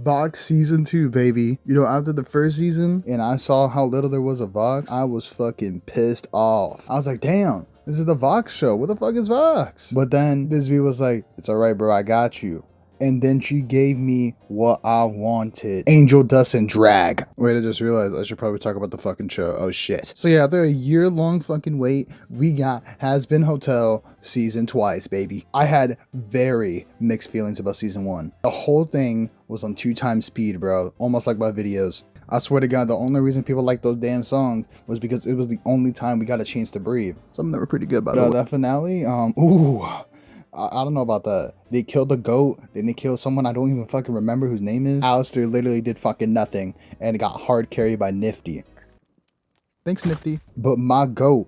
Vox season 2, baby. You know, after the first season and I saw how little there was of Vox, I was fucking pissed off. I was like, damn, this is the Vox show. What the fuck is Vox? But then Vivzie was like, it's alright, bro, I got you. And then she gave me what I wanted. Angel Dust and Drag. Wait, I just realized I should probably talk about the fucking show. Oh shit. So yeah, after a year-long fucking wait, we got Hazbin Hotel season twice, baby. I had very mixed feelings about season 1. The whole thing was on 2x speed, bro. Almost like my videos. I swear to God, the only reason people like those damn songs was because it was the only time we got a chance to breathe. Something that were pretty good, by the way. That finale, I don't know about that. They killed a goat, then they killed someone I don't even fucking remember whose name is. Alastor literally did fucking nothing and got hard carried by Nifty. Thanks, Nifty. But my goat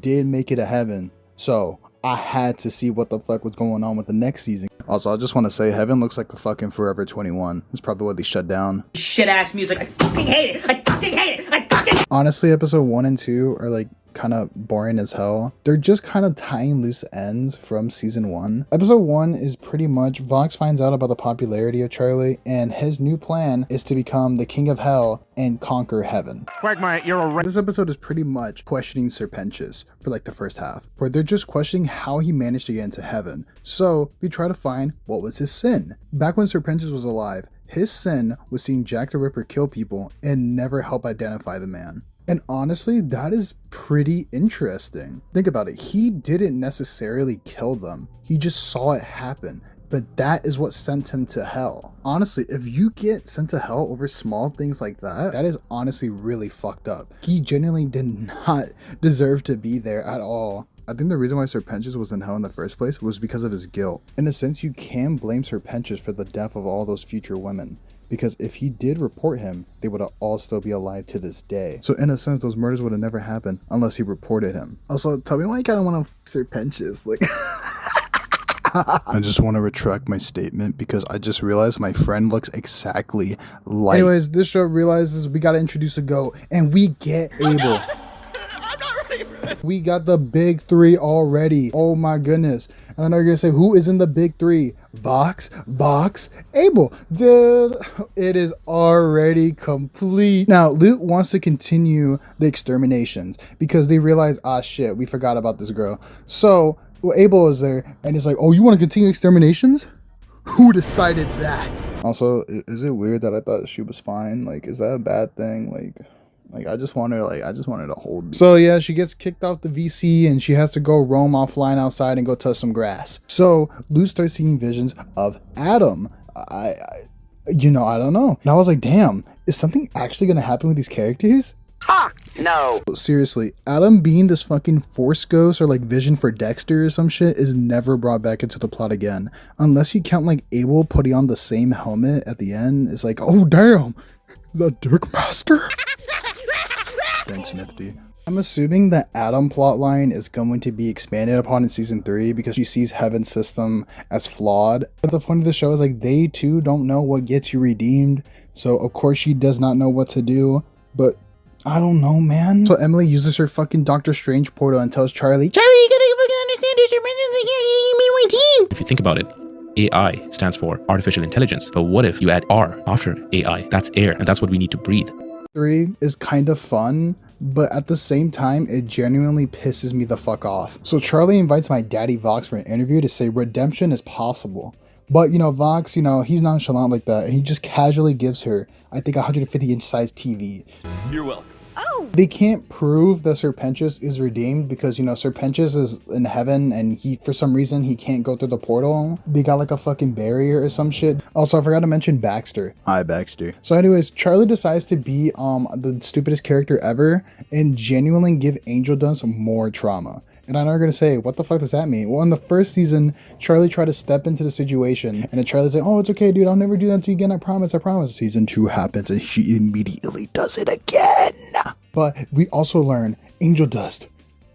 did make it to heaven, so I had to see what the fuck was going on with the next season. Also, I just want to say, heaven looks like a fucking Forever 21. That's probably what they shut down. Shit ass music. I fucking hate it. I fucking hate it. I fucking hate it. Honestly, episode 1 and 2 are like kind of boring as hell. They're just kind of tying loose ends from season 1. Episode 1 is pretty much Vox finds out about the popularity of Charlie, and his new plan is to become the king of hell and conquer heaven. Quagmire, you're a This episode is pretty much questioning Serpentius for like the first half, where they're just questioning how he managed to get into heaven. So they try to find what was his sin. Back when Serpentius was alive, his sin was seeing Jack the Ripper kill people and never help identify the man. And honestly, that is pretty interesting. Think about it. He didn't necessarily kill them. He just saw it happen. But that is what sent him to hell. Honestly, if you get sent to hell over small things like that, that is honestly really fucked up. He genuinely did not deserve to be there at all. I think the reason why Serpentius was in hell in the first place was because of his guilt. In a sense, you can blame Serpentius for the death of all those future women. Because if he did report him, they would all still be alive to this day. So in a sense, those murders would have never happened unless he reported him. Also, tell me why you kind of want to Serpentius. Like, I just want to retract my statement because I just realized my friend looks exactly like. Anyways, this show realizes we got to introduce a goat and we get Abel. I'm not ready for this. We got the big 3 already. Oh my goodness. And I know you're going to say, who is in the big 3? Vox, Abel. Dude, it is already complete. Now, Luke wants to continue the exterminations because they realize, ah shit, we forgot about this girl. So, Abel is there and it's like, oh, you want to continue exterminations? Who decided that? Also, is it weird that I thought she was fine? Like, is that a bad thing? Like I just want her to hold me. So yeah, she gets kicked off the VC and she has to go roam offline outside and go touch some grass. So Luke starts seeing visions of Adam. I don't know. And I was like, damn, is something actually gonna happen with these characters? Ha! No. Seriously, Adam being this fucking force ghost or like vision for Dexter or some shit is never brought back into the plot again. Unless you count like Abel putting on the same helmet at the end. It's like, oh damn, is that Dirk Master? Thanks, Nifty. I'm assuming that Adam plotline is going to be expanded upon in season 3 because she sees Heaven's system as flawed. But the point of the show is like they too don't know what gets you redeemed. So of course she does not know what to do. But I don't know, man. So Emily uses her fucking Doctor Strange portal and tells Charlie, you gotta fucking understand this. My team. If you think about it, AI stands for artificial intelligence. But what if you add R after AI? That's air, and that's what we need to breathe. 3 is kind of fun, but at the same time, it genuinely pisses me the fuck off. So Charlie invites my daddy Vox for an interview to say redemption is possible. But, Vox, he's nonchalant like that, and he just casually gives her, I think, 150-inch size TV. You're welcome. Oh. They can't prove that Serpentius is redeemed because, Serpentius is in heaven and for some reason, he can't go through the portal. They got like a fucking barrier or some shit. Also, I forgot to mention Baxter. Hi, Baxter. So anyways, Charlie decides to be the stupidest character ever and genuinely give Angel Dust more trauma. And I know you're going to say, what the fuck does that mean? Well, in the first season, Charlie tried to step into the situation. And then Charlie's like, oh, it's okay, dude. I'll never do that to you again. I promise. Season 2 happens and she immediately does it again. But we also learn Angel Dust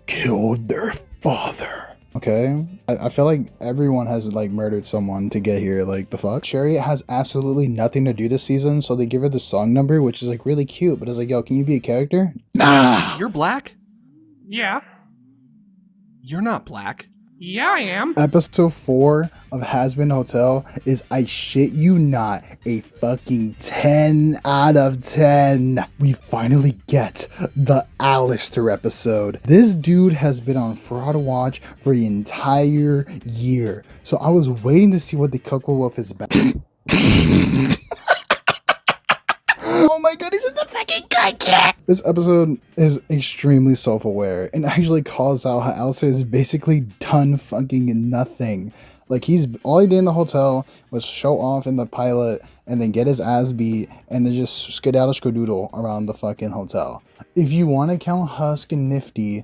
killed their father. Okay? I feel like everyone has like murdered someone to get here. Like, the fuck? Sherry has absolutely nothing to do this season. So they give her the song number, which is like really cute. But it's like, yo, can you be a character? Nah. You're black? Yeah. You're not black. Yeah, I am. Episode 4 of Hazbin Hotel is, I shit you not, a fucking 10 out of 10. We finally get the Alastor episode. This dude has been on Fraud Watch for the entire year. So I was waiting to see what the cook will with his back. Oh my god, he's in the fucking gut. This episode is extremely self-aware and actually calls out how Alastor is basically done fucking nothing. Like, all he did in the hotel was show off in the pilot and then get his ass beat and then just skedaddle skadoodle around the fucking hotel. If you want to count Husk and Nifty,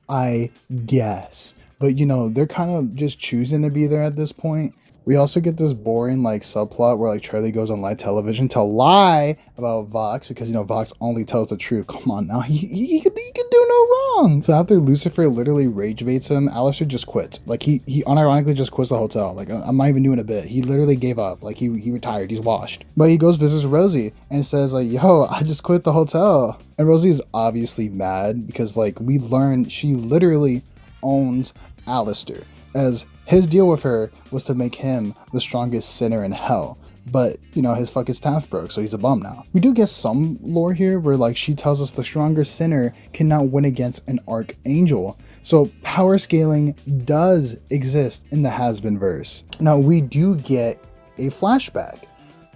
I guess. But you know, they're kind of just choosing to be there at this point. We also get this boring like subplot where like Charlie goes on live television to lie about Vox because, you know, Vox only tells the truth. Come on now, he could do no wrong. So after Lucifer literally rage baits him, Alastor just quits. Like he unironically just quits the hotel. Like, I'm not even doing a bit. He literally gave up. Like he retired. He's washed. But he goes visits Rosie and says like, yo, I just quit the hotel. And Rosie is obviously mad because like we learned she literally owns Alastor, as his deal with her was to make him the strongest sinner in hell. But, you know, his fucking staff broke, so he's a bum now. We do get some lore here where, like, she tells us the strongest sinner cannot win against an archangel. So power scaling does exist in the Hazbin verse. Now, we do get a flashback.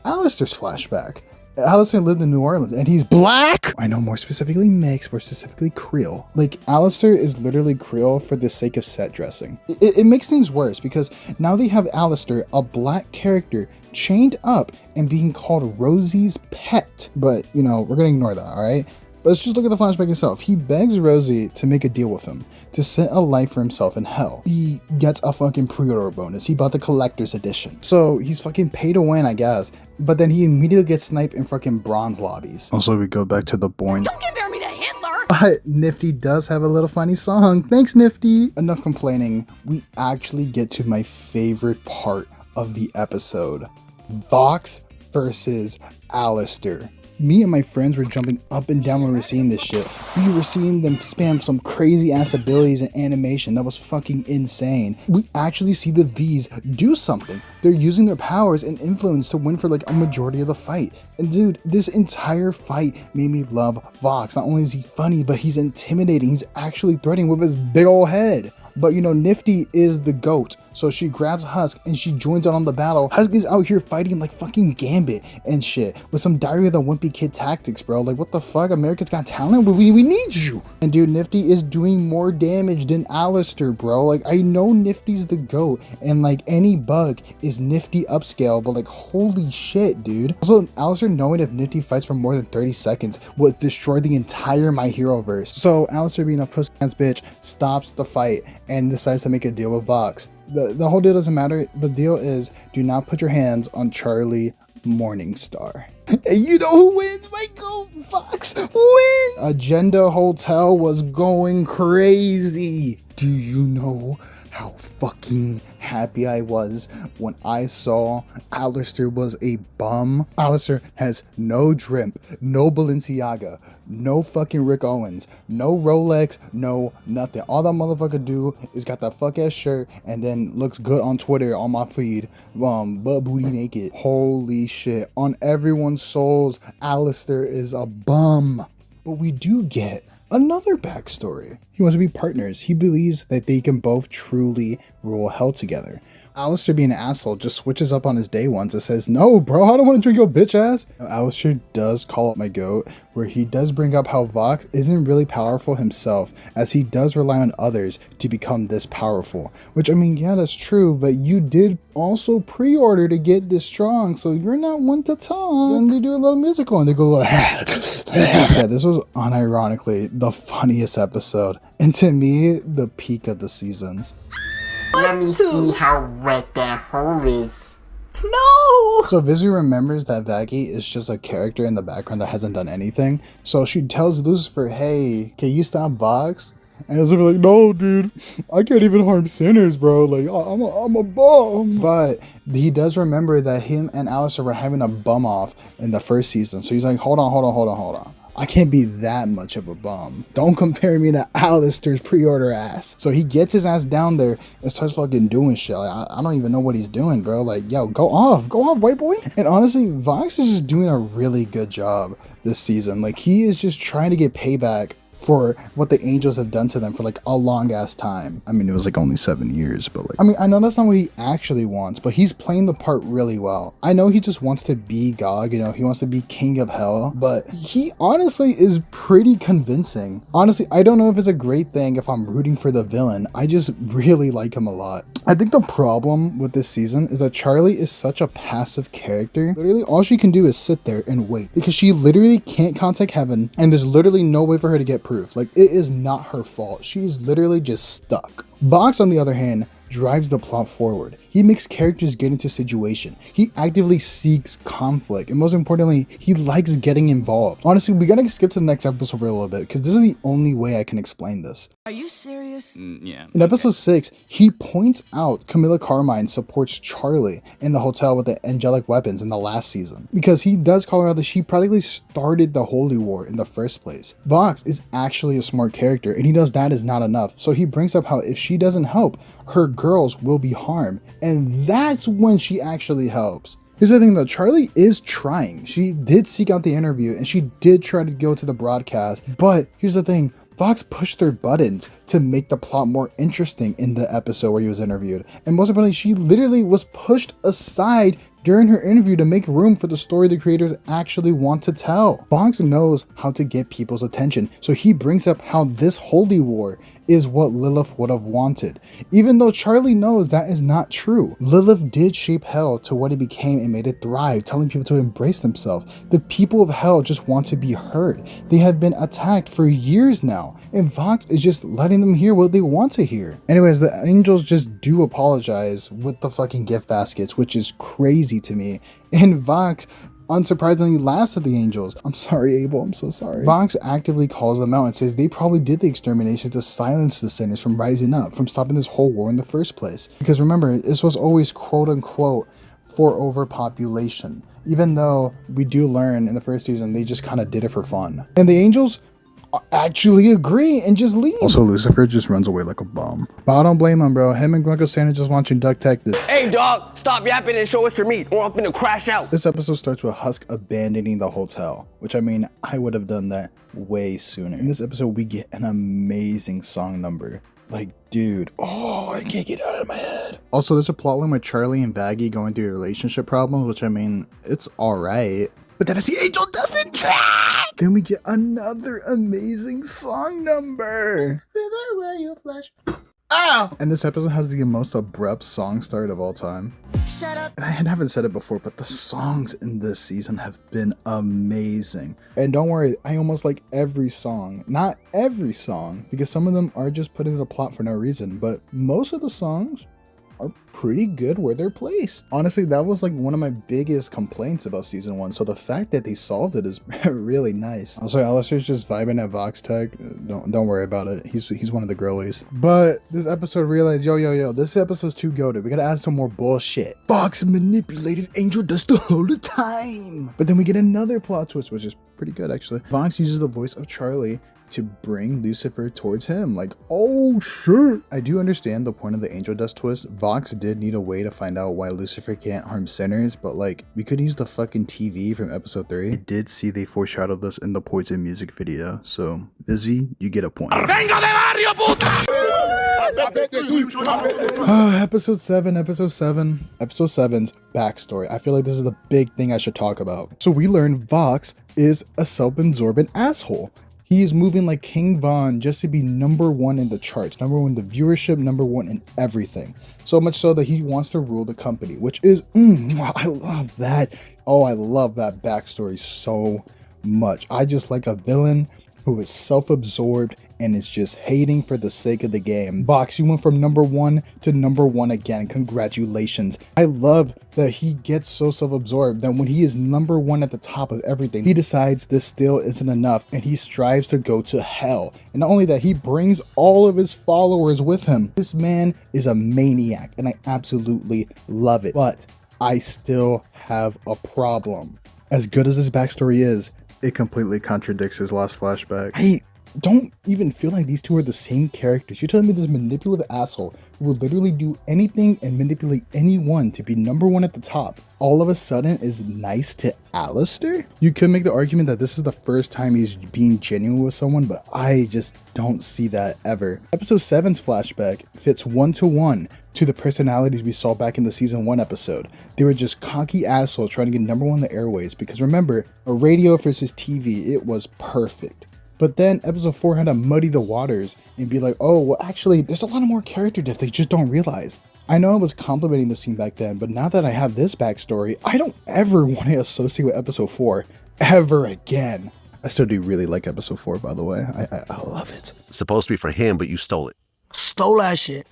Alastor's flashback. Alastor lived in New Orleans and he's black. I know, more specifically mixed, more specifically Creole. Like, Alastor is literally Creole for the sake of set dressing. It makes things worse because now they have Alastor, a black character, chained up and being called Rosie's pet. But, you know, we're gonna ignore that, all right? Let's just look at the flashback itself. He begs Rosie to make a deal with him, to set a life for himself in hell. He gets a fucking pre-order bonus. He bought the collector's edition. So he's fucking pay to win, I guess. But then he immediately gets sniped in fucking bronze lobbies. Also, we go back to the boring. Don't compare me to Hitler! But Nifty does have a little funny song. Thanks, Nifty. Enough complaining. We actually get to my favorite part of the episode. Vox versus Alastor. Me and my friends were jumping up and down when we were seeing this shit. We were seeing them spam some crazy ass abilities and animation that was fucking insane. We actually see the V's do something. They're using their powers and influence to win for like a majority of the fight. And dude, this entire fight made me love Vox. Not only is he funny, but he's intimidating. He's actually threatening with his big old head. But you know, Nifty is the GOAT. So she grabs Husk and she joins out on the battle. Husk is out here fighting like fucking Gambit and shit with some Diary of the Wimpy Kid tactics, bro. Like, what the fuck? America's Got Talent? We need you. And dude, Nifty is doing more damage than Alastor, bro. Like, I know Nifty's the GOAT and like any bug is Nifty upscale, but like, holy shit, dude. Also, Alastor knowing if Nifty fights for more than 30 seconds will destroy the entire My Hero verse. So Alastor, being a puss ass bitch, stops the fight and decides to make a deal with Vox. The whole deal doesn't matter. The deal is, do not put your hands on Charlie Morningstar. And you know who wins? My GOAT Vox wins! Agenda Hotel was going crazy. Do you know how fucking happy I was when I saw Alastor was a bum? Alastor has no drip, no Balenciaga, no fucking Rick Owens, no Rolex, no nothing. All that motherfucker do is got that fuck ass shirt and then looks good on Twitter on my feed, butt booty naked. Holy shit. On everyone's souls, Alastor is a bum. But we do get another backstory. He wants to be partners. He believes that they can both truly rule hell together. Alastor, being an asshole, just switches up on his day ones and says, no, bro, I don't want to drink your bitch ass. Alastor does call up my GOAT, where he does bring up how Vox isn't really powerful himself, as he does rely on others to become this powerful. Which, I mean, yeah, that's true, but you did also pre-order to get this strong, so you're not one to talk. Then they do a little musical and they go like, yeah, this was unironically the funniest episode. And to me, the peak of the season. Let me see how wet that hole is. No! So Vivzie remembers that Wacky is just a character in the background that hasn't done anything. So she tells Lucifer, hey, can you stop Vox? And Lucifer's like, no, dude, I can't even harm sinners, bro. Like, I'm a bum. But he does remember that him and Alastor were having a bum off in the first season. So he's like, hold on. I can't be that much of a bum. Don't compare me to Alastor's pre-order ass. So he gets his ass down there and starts fucking doing shit. Like, I don't even know what he's doing, bro. Like, yo, go off, white boy. And honestly, Vox is just doing a really good job this season. Like, he is just trying to get payback for what the angels have done to them for like a long ass time. I mean, it was like only 7 years, but like, I mean, I know that's not what he actually wants, but he's playing the part really well. I know he just wants to be God, you know, he wants to be king of hell, but he honestly is pretty convincing. Honestly, I don't know if it's a great thing if I'm rooting for the villain. I just really like him a lot. I think the problem with this season is that Charlie is such a passive character. Literally, all she can do is sit there and wait because she literally can't contact heaven, and there's literally no way for her to get proof. Like, it is not her fault. She's literally just stuck. Vox, on the other hand, drives the plot forward. He makes characters get into situation. He actively seeks conflict, and most importantly, he likes getting involved. Honestly, we gotta skip to the next episode for a little bit because this is the only way I can explain this. Are you serious? Yeah. In episode 6, he points out Camilla Carmine supports Charlie in the hotel with the angelic weapons in the last season, because he does call her out that she practically started the Holy War in the first place. Vox is actually a smart character, and he knows that is not enough, so he brings up how if she doesn't help, her girls will be harmed, and that's when she actually helps. Here's the thing though, Charlie is trying. She did seek out the interview, and she did try to go to the broadcast, but here's the thing, Vox pushed their buttons to make the plot more interesting in the episode where he was interviewed. And most importantly, she literally was pushed aside during her interview to make room for the story the creators actually want to tell. Vox knows how to get people's attention, so he brings up how this holy war is what Lilith would have wanted, even though Charlie knows that is not true. Lilith did shape hell to what it became and made it thrive, telling people to embrace themselves. The people of hell just want to be heard. They have been attacked for years now, and Vox is just letting them hear what they want to hear. Anyways, the angels just do apologize with the fucking gift baskets, which is crazy to me, and Vox unsurprisingly laughs at the angels. I'm sorry, Abel, I'm so sorry. Vox actively calls them out and says they probably did the extermination to silence the sinners from rising up, from stopping this whole war in the first place. Because remember, this was always quote unquote for overpopulation, even though we do learn in the first season they just kind of did it for fun. And the angels actually agree and just leave. Also, Lucifer just runs away like a bum. But I don't blame him, bro. Him and Grunko Santa just watching Duck Detective. Hey, dog, stop yapping and show us your meat, or I'm gonna crash out. This episode starts with Husk abandoning the hotel, which I mean, I would have done that way sooner. In this episode, we get an amazing song number. Like, dude, oh, I can't get it out of my head. Also, there's a plotline with Charlie and Vaggie going through relationship problems, which I mean, it's alright. But then I see Angel doesn't track. Then we get another amazing song number. Ow! And this episode has the most abrupt song start of all time. Shut up. And I haven't said it before, but the songs in this season have been amazing. And don't worry, I almost like every song. Not every song, because some of them are just put into the plot for no reason, but most of the songs are pretty good where they're placed. Honestly, that was like one of my biggest complaints about season 1, so the fact that they solved it is really nice. Also, Alastor's just vibing at Vox Tech. Don't worry about it. He's one of the girlies. But this episode realized, yo, this episode's too goated. We gotta add some more bullshit. Vox manipulated Angel Dust the whole time. But then we get another plot twist, which is pretty good actually. Vox uses the voice of Charlie to bring Lucifer towards him. Like, oh shit. I do understand the point of the angel dust twist. Vox did need a way to find out why Lucifer can't harm sinners, but like, we could use the fucking TV from episode 3. I did see they foreshadowed this in the Poison music video, so Vivzie, you get a point. Vengo de barrio, puta! Episode 7's backstory. I feel like this is the big thing I should talk about. So we learned Vox is a self-absorbent asshole. He is moving like King Von just to be #1 in the charts, #1 in the viewership, #1 in everything. So much so that he wants to rule the company, which is, I love that. Oh, I love that backstory so much. I just like a villain who is self-absorbed and is just hating for the sake of the game. Vox, you went from #1 to #1 again. Congratulations. I love that he gets so self-absorbed that when he is #1 at the top of everything, he decides this still isn't enough and he strives to go to hell. And not only that, he brings all of his followers with him. This man is a maniac and I absolutely love it. But I still have a problem. As good as this backstory is, It completely contradicts his last flashback. I don't even feel like these two are the same characters. You're telling me this manipulative asshole who will literally do anything and manipulate anyone to be number one at the top, all of a sudden is nice to Alastor? You could make the argument that this is the first time he's being genuine with someone, but I just don't see that ever. Episode 7's flashback fits 1-to-1 to the personalities we saw back in the season 1 episode. They were just cocky assholes trying to get number one in the airways, because remember, a radio versus TV, it was perfect. But then episode 4 had to muddy the waters and be like, oh, well, actually, there's a lot of more character depth they just don't realize. I know I was complimenting the scene back then, but now that I have this backstory, I don't ever want to associate with episode 4 ever again. I still do really like episode 4, by the way. I love it. Supposed to be for him, but you stole it. Stole that shit.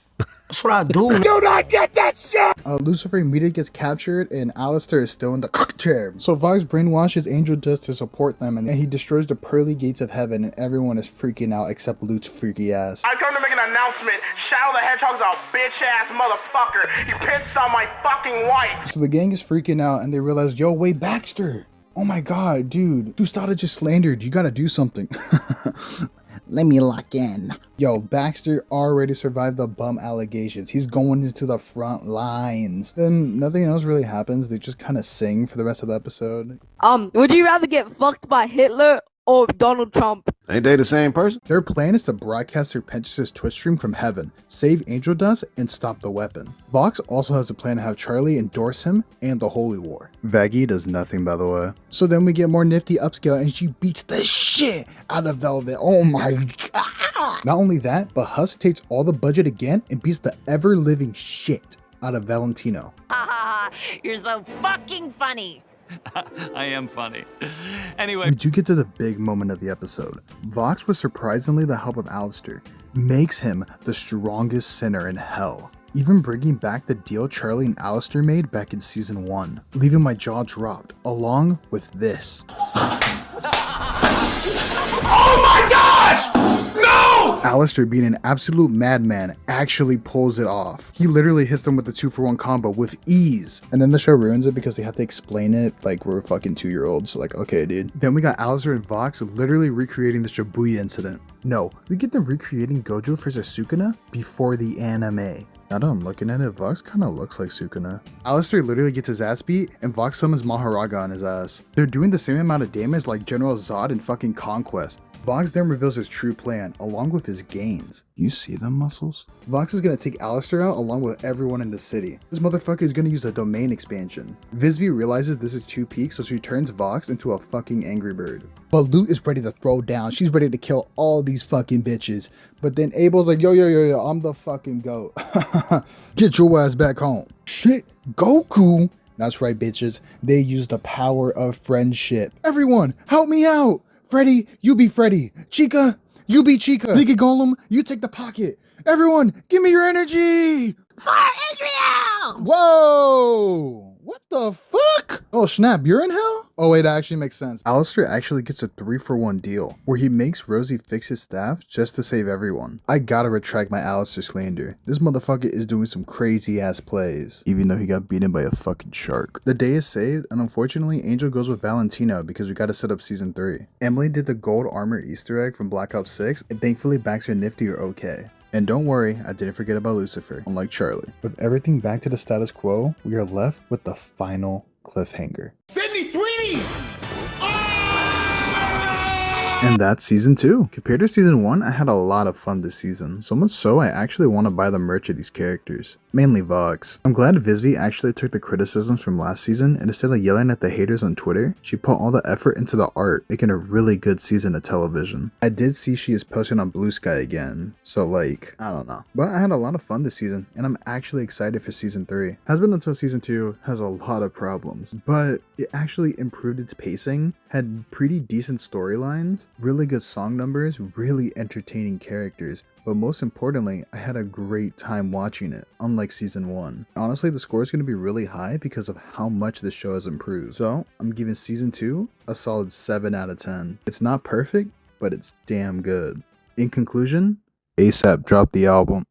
That's what I do. Do not get that shit! Lucifer immediately gets captured and Alastor is still in the chair. So Vox brainwashes Angel Dust to support them, and then he destroys the pearly gates of heaven and everyone is freaking out except Luke's freaky ass. I come to make an announcement. Shadow the Hedgehog's a bitch-ass motherfucker. He pissed on my fucking wife. So the gang is freaking out and they realize, yo, wait, Baxter. Oh my god, dude. Tustada just slandered. You gotta do something. Let me lock in. Yo, Baxter already survived the bum allegations. He's going into the front lines. Then nothing else really happens. They just kind of sing for the rest of the episode. Would you rather get fucked by Hitler or Donald Trump? Ain't they the same person? Their plan is to broadcast through Penteus' Twitch stream from heaven, save Angel Dust, and stop the weapon. Vox also has a plan to have Charlie endorse him and the Holy War. Vaggie does nothing, by the way. So then we get more nifty upscale and she beats the shit out of Velvet. Oh my god. Not only that, but Husk takes all the budget again and beats the ever-living shit out of Valentino. You're so fucking funny. I am funny. Anyway. We do get to the big moment of the episode. Vox, with surprisingly the help of Alastor, makes him the strongest sinner in hell, even bringing back the deal Charlie and Alastor made back in season 1, leaving my jaw dropped, along with this. Oh my gosh! No! Alastor, being an absolute madman, actually pulls it off. He literally hits them with the 2-for-1 combo with ease. And then the show ruins it because they have to explain it like we're fucking 2-year-olds. So like, okay, dude. Then we got Alastor and Vox literally recreating the Shibuya incident. No, we get them recreating Gojo versus Sukuna before the anime. Now that I'm looking at it, Vox kind of looks like Sukuna. Alastor literally gets his ass beat, and Vox summons Maharaga on his ass. They're doing the same amount of damage like General Zod in fucking Conquest. Vox then reveals his true plan, along with his gains. You see them muscles? Vox is gonna take Alastor out along with everyone in the city. This motherfucker is gonna use a domain expansion. Vivzie realizes this is too peak, so she turns Vox into a fucking angry bird. But Lute is ready to throw down. She's ready to kill all these fucking bitches. But then Abel's like, yo, I'm the fucking GOAT. Get your ass back home. Shit, Goku. That's right, bitches. They use the power of friendship. Everyone, help me out. Freddy, you be Freddy. Chica, you be Chica. Nigga Golem, you take the pocket. Everyone, give me your energy. For Israel! Whoa! What the fuck? Oh snap, you're in hell? Oh wait, that actually makes sense. Alastor actually gets a 3-for-1 deal, where he makes Rosie fix his staff just to save everyone. I gotta retract my Alastor slander. This motherfucker is doing some crazy ass plays, even though he got beaten by a fucking shark. The day is saved, and unfortunately, Angel goes with Valentino because we gotta set up season 3. Emily did the gold armor Easter egg from Black Ops 6, and thankfully Baxter and Nifty are okay. And don't worry, I didn't forget about Lucifer, unlike Charlie. With everything back to the status quo, we are left with the final cliffhanger. Sydney, sweetie! And that's season 2. Compared to season 1, I had a lot of fun this season. So much so, I actually want to buy the merch of these characters. Mainly Vox. I'm glad Vivzie actually took the criticisms from last season, and instead of yelling at the haters on Twitter, she put all the effort into the art, making a really good season of television. I did see she is posting on Blue Sky again, so like, I don't know. But I had a lot of fun this season, and I'm actually excited for season 3. Hazbin Hotel season 2 has a lot of problems, but it actually improved its pacing, had pretty decent storylines, really good song numbers, really entertaining characters, but most importantly, I had a great time watching it, unlike season 1. Honestly, the score is going to be really high because of how much this show has improved. So, I'm giving season 2 a solid 7 out of 10. It's not perfect, but it's damn good. In conclusion, ASAP dropped the album.